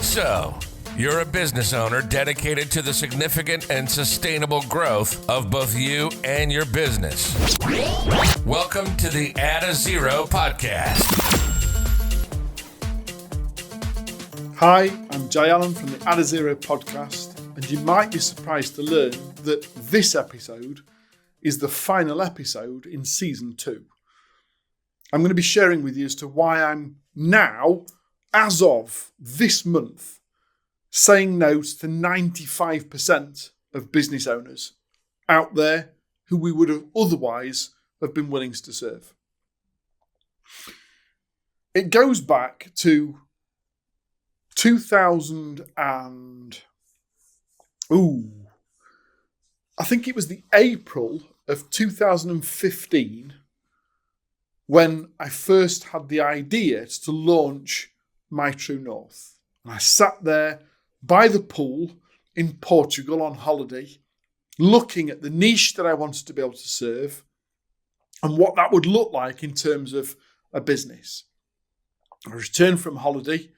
So, you're a business owner dedicated to the significant and sustainable growth of both you and your business. Welcome to the Add a Zero podcast. Hi, I'm Jay Allen from the Add a Zero podcast, and you might be surprised to learn that this episode is the final episode in season 2. I'm going to be sharing with you as to why I'm now, as of this month, saying no to 95% of business owners out there who we would have otherwise have been willing to serve. It goes back to 2000 and I think it was the April of 2015 when I first had the idea to launch My True North. And I sat there by the pool in Portugal on holiday, looking at the niche that I wanted to be able to serve and what that would look like in terms of a business. I returned from holiday,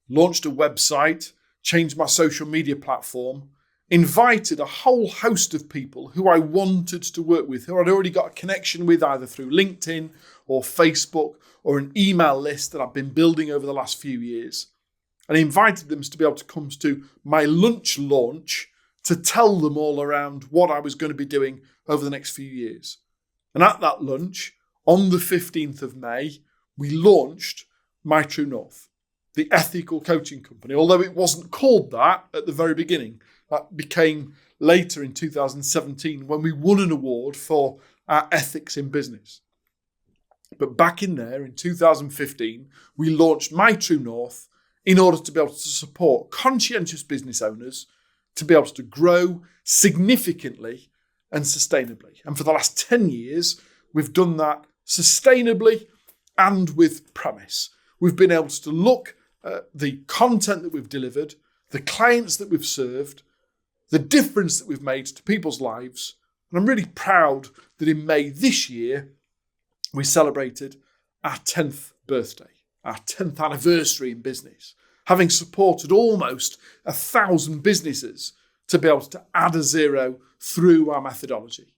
launched a website, changed my social media platform, invited a whole host of people who I wanted to work with, who I'd already got a connection with either through LinkedIn or Facebook or an email list that I've been building over the last few years. And I invited them to be able to come to my lunch launch to tell them all around what I was going to be doing over the next few years. And at that lunch, on the 15th of May, we launched My True North, the ethical coaching company, although it wasn't called that at the very beginning. That became later in 2017 when we won an award for our ethics in business. But back in there in 2015, we launched My True North in order to be able to support conscientious business owners to be able to grow significantly and sustainably. And for the last 10 years, we've done that sustainably and with premise. We've been able to look at the content that we've delivered, the clients that we've served, the difference that we've made to people's lives. And I'm really proud that in May this year, we celebrated our 10th birthday, our 10th anniversary in business, having supported almost 1,000 businesses to be able to add a zero through our methodology.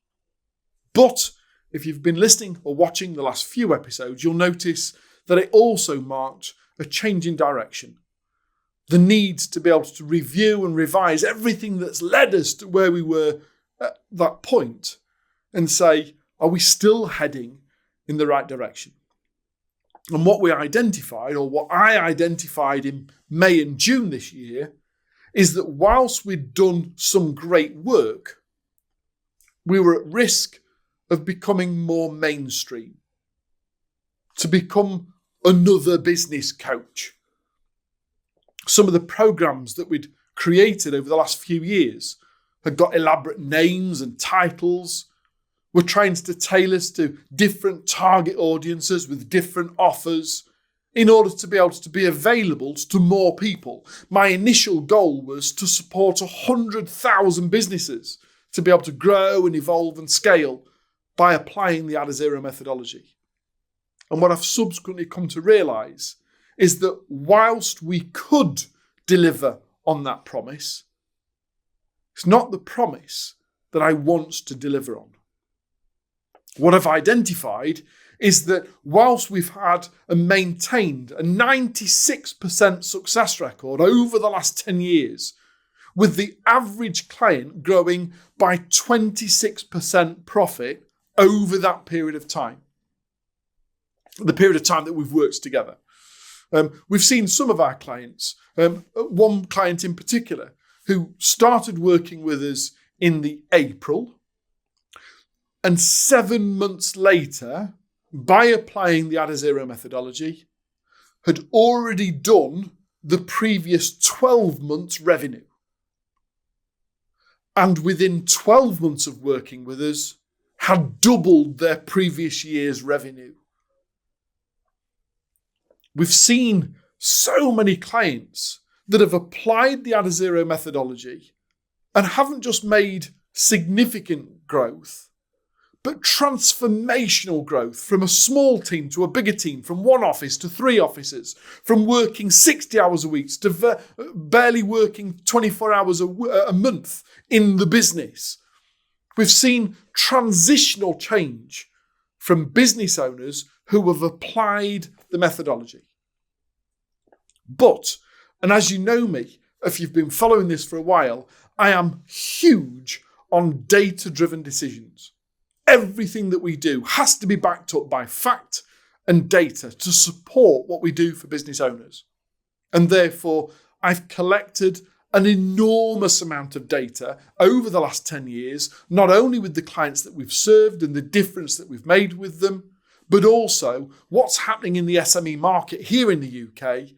But if you've been listening or watching the last few episodes, you'll notice that it also marked a change in direction. The need to be able to review and revise everything that's led us to where we were at that point and say, are we still heading in the right direction? And what we identified, or what I identified in May and June this year, is that whilst we'd done some great work, we were at risk of becoming more mainstream, to become another business coach. Some of the programs that we'd created over the last few years had got elaborate names and titles. We're trying to tailor us to different target audiences with different offers in order to be able to be available to more people. My initial goal was to support 100,000 businesses to be able to grow and evolve and scale by applying the Add a Zero methodology. And what I've subsequently come to realise is that whilst we could deliver on that promise, it's not the promise that I want to deliver on. What I've identified is that whilst we've had and maintained a 96% success record over the last 10 years, with the average client growing by 26% profit over that period of time, the period of time that we've worked together. We've seen some of our clients, one client in particular, who started working with us in the April, and 7 months later, by applying the Add a Zero methodology, had already done the previous 12 months revenue. And within 12 months of working with us, had doubled their previous year's revenue. We've seen so many clients that have applied the Add a Zero methodology and haven't just made significant growth, but transformational growth from a small team to a bigger team, from one office to 3 offices, from working 60 hours a week to barely working 24 hours a month in the business. We've seen transitional change from business owners who have applied the methodology. But, and as you know me, if you've been following this for a while, I am huge on data-driven decisions. Everything that we do has to be backed up by fact and data to support what we do for business owners. And therefore, I've collected an enormous amount of data over the last 10 years, not only with the clients that we've served and the difference that we've made with them, but also what's happening in the SME market here in the UK,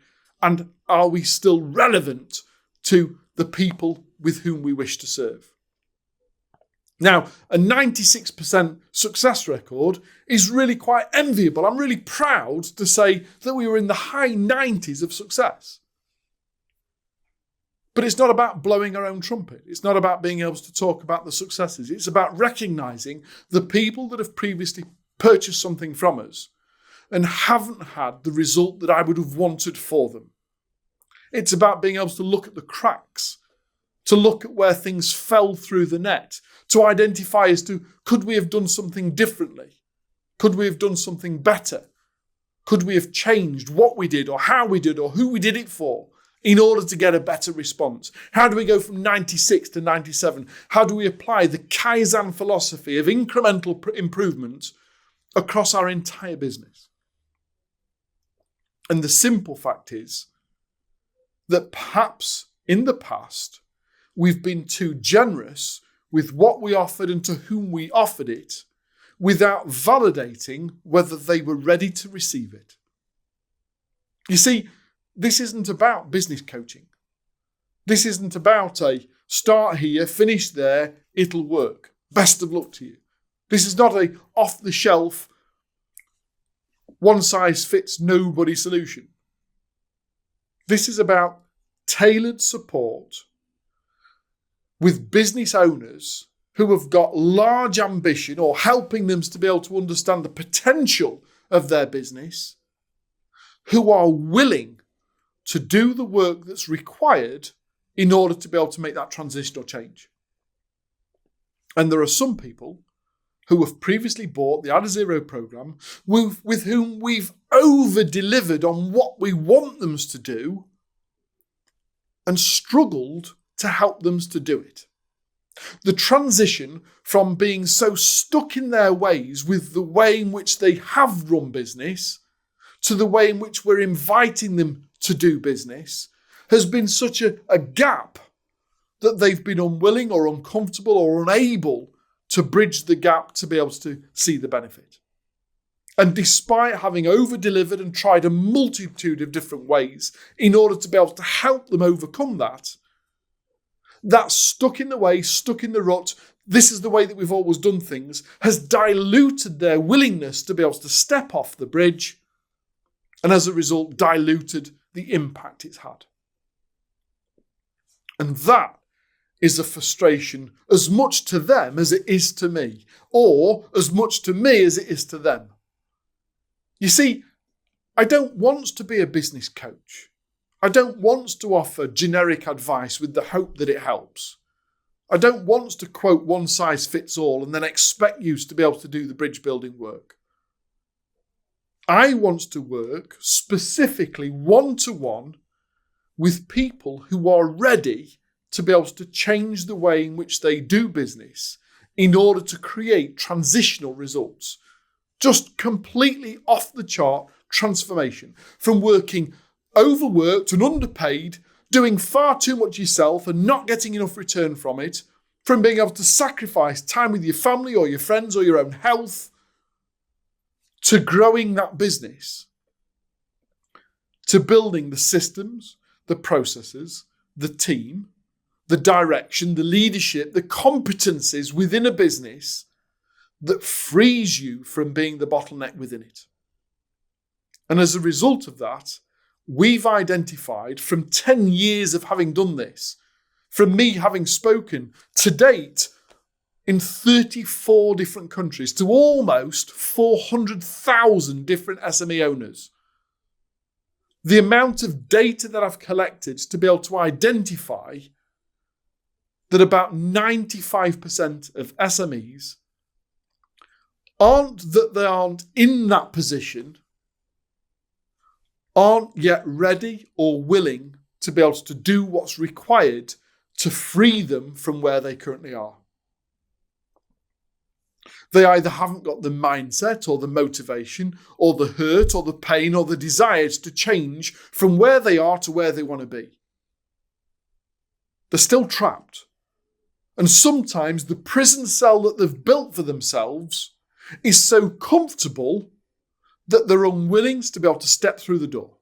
and are we still relevant to the people with whom we wish to serve? Now, a 96% success record is really quite enviable. I'm really proud to say that we were in the high 90s of success. But it's not about blowing our own trumpet. It's not about being able to talk about the successes. It's about recognizing the people that have previously purchased something from us and haven't had the result that I would have wanted for them. It's about being able to look at the cracks, to look at where things fell through the net, to identify as to, could we have done something differently? Could we have done something better? Could we have changed what we did or how we did or who we did it for in order to get a better response? How do we go from 96 to 97? How do we apply the Kaizen philosophy of incremental improvement across our entire business? And the simple fact is that perhaps in the past, we've been too generous with what we offered and to whom we offered it without validating whether they were ready to receive it. You see, this isn't about business coaching. This isn't about a start here, finish there, it'll work. Best of luck to you. This is not a off-the-shelf, one-size-fits-nobody solution. This is about tailored support with business owners who have got large ambition, or helping them to be able to understand the potential of their business, who are willing to do the work that's required in order to be able to make that transitional change. And there are some people who have previously bought the Adazero program with whom we've over-delivered on what we want them to do and struggled to help them to do it. The transition from being so stuck in their ways with the way in which they have run business to the way in which we're inviting them to do business has been such a gap that they've been unwilling or uncomfortable or unable to bridge the gap to be able to see the benefit. And despite having over-delivered and tried a multitude of different ways in order to be able to help them overcome that stuck in the way, stuck in the rut, this is the way that we've always done things, has diluted their willingness to be able to step off the bridge, and as a result, diluted the impact it's had. And that is a frustration as much to them as it is to me, or as much to me as it is to them. You see, I don't want to be a business coach. I don't want to offer generic advice with the hope that it helps. I don't want to quote one size fits all and then expect you to be able to do the bridge building work. I want to work specifically one-to-one with people who are ready to be able to change the way in which they do business in order to create transitional results. Just completely off the chart transformation from working overworked and underpaid, doing far too much yourself and not getting enough return from it, from being able to sacrifice time with your family or your friends or your own health, to growing that business, to building the systems, the processes, the team, the direction, the leadership, the competencies within a business that frees you from being the bottleneck within it. And as a result of that, we've identified from 10 years of having done this, from me having spoken to date in 34 different countries to almost 400,000 different SME owners. The amount of data that I've collected to be able to identify that about 95% of SMEs aren't in that position, aren't yet ready or willing to be able to do what's required to free them from where they currently are. They either haven't got the mindset or the motivation or the hurt or the pain or the desires to change from where they are to where they want to be. They're still trapped. And sometimes the prison cell that they've built for themselves is so comfortable that they're unwilling to be able to step through the door.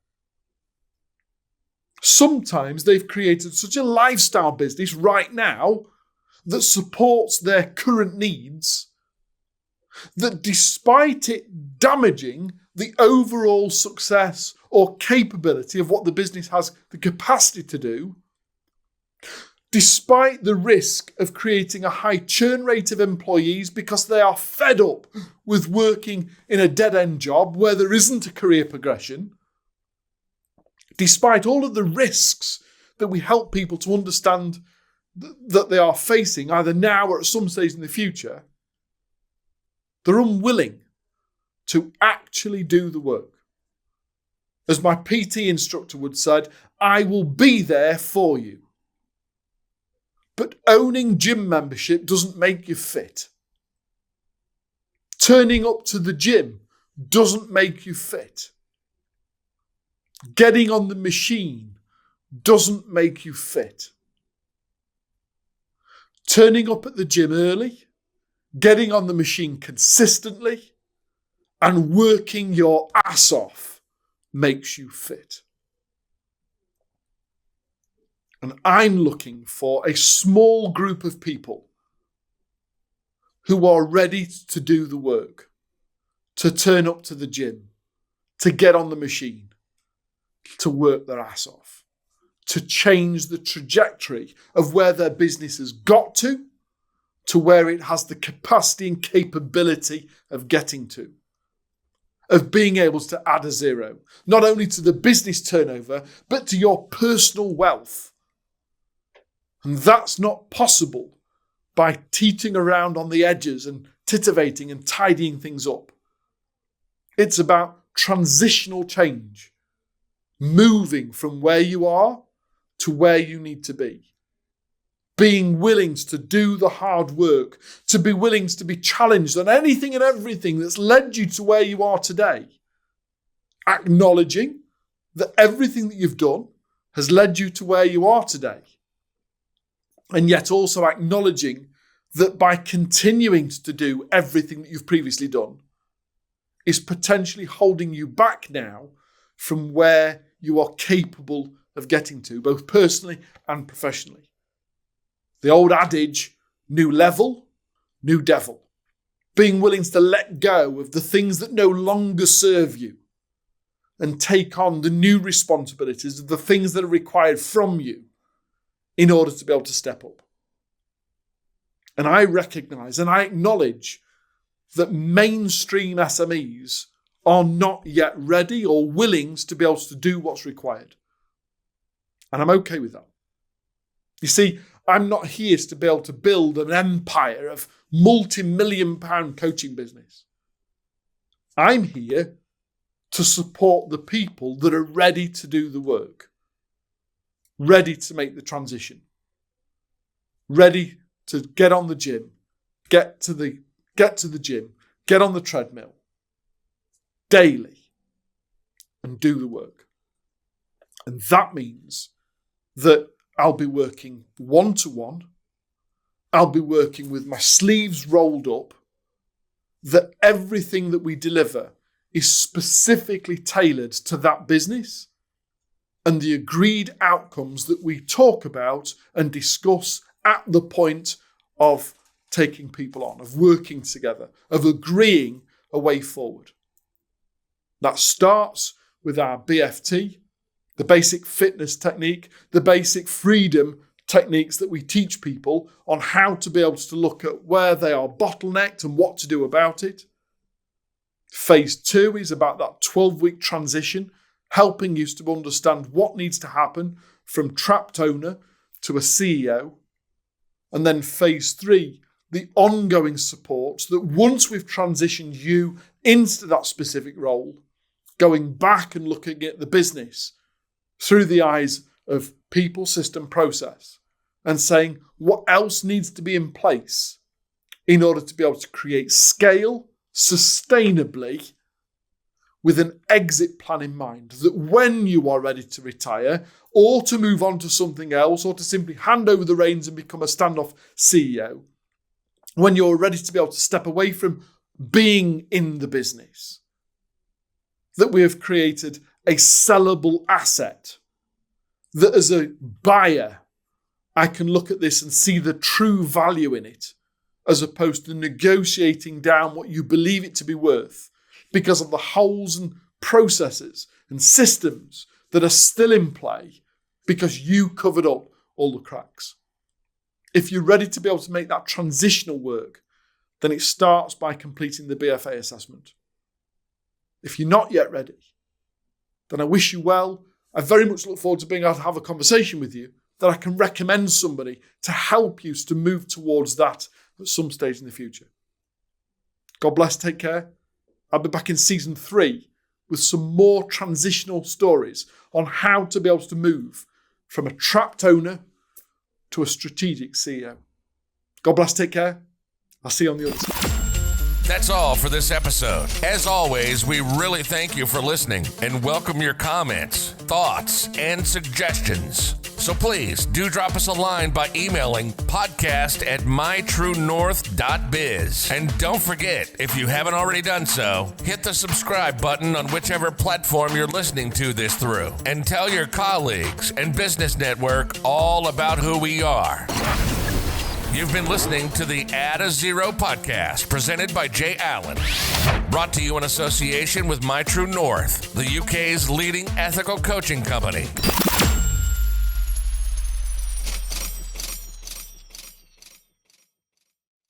Sometimes they've created such a lifestyle business right now that supports their current needs that despite it damaging the overall success or capability of what the business has the capacity to do, despite the risk of creating a high churn rate of employees because they are fed up with working in a dead-end job where there isn't a career progression, despite all of the risks that we help people to understand that they are facing either now or at some stage in the future, they're unwilling to actually do the work. As my PT instructor would say, I will be there for you. But owning gym membership doesn't make you fit. Turning up to the gym doesn't make you fit. Getting on the machine doesn't make you fit. Turning up at the gym early, getting on the machine consistently, and working your ass off makes you fit. And I'm looking for a small group of people who are ready to do the work, to turn up to the gym, to get on the machine, to work their ass off, to change the trajectory of where their business has got to where it has the capacity and capability of getting to, of being able to add a zero, not only to the business turnover, but to your personal wealth. And that's not possible by teetering around on the edges and titivating and tidying things up. It's about transitional change, moving from where you are to where you need to be. Being willing to do the hard work, to be willing to be challenged on anything and everything that's led you to where you are today. Acknowledging that everything that you've done has led you to where you are today. And yet also acknowledging that by continuing to do everything that you've previously done is potentially holding you back now from where you are capable of getting to, both personally and professionally. The old adage, new level, new devil. Being willing to let go of the things that no longer serve you and take on the new responsibilities of the things that are required from you in order to be able to step up. And I recognise and I acknowledge that mainstream SMEs are not yet ready or willing to be able to do what's required. And I'm okay with that. You see, I'm not here to be able to build an empire of multi-million-pound coaching business. I'm here to support the people that are ready to do the work, ready to make the transition, ready to get on the gym, get to the gym, get on the treadmill daily and do the work. And that means that I'll be working one-to-one. I'll be working with my sleeves rolled up, that everything that we deliver is specifically tailored to that business and the agreed outcomes that we talk about and discuss at the point of taking people on, of working together, of agreeing a way forward. That starts with our BFT, the basic fitness technique, the basic freedom techniques that we teach people on how to be able to look at where they are bottlenecked and what to do about it. Phase 2 is about that 12-week transition, helping you to understand what needs to happen from trapped owner to a CEO. And then phase 3, the ongoing support that once we've transitioned you into that specific role, going back and looking at the business through the eyes of people, system, process, and saying what else needs to be in place in order to be able to create scale sustainably with an exit plan in mind, that when you are ready to retire or to move on to something else or to simply hand over the reins and become a standoff CEO, when you're ready to be able to step away from being in the business, that we have created a sellable asset, that as a buyer, I can look at this and see the true value in it, as opposed to negotiating down what you believe it to be worth because of the holes and processes and systems that are still in play because you covered up all the cracks. If you're ready to be able to make that transitional work, then it starts by completing the BFA assessment. If you're not yet ready, then I wish you well. I very much look forward to being able to have a conversation with you that I can recommend somebody to help you to move towards that at some stage in the future. God bless, take care. I'll be back in season 3 with some more transitional stories on how to be able to move from a trapped owner to a strategic CEO. God bless, take care. I'll see you on the other side. That's all for this episode. As always, we really thank you for listening and welcome your comments, thoughts, and suggestions. So please do drop us a line by emailing podcast@mytruenorth.biz. And don't forget, if you haven't already done so, hit the subscribe button on whichever platform you're listening to this through. And tell your colleagues and business network all about who we are. You've been listening to the Add a Zero podcast presented by Jay Allen. Brought to you in association with My True North, the UK's leading ethical coaching company.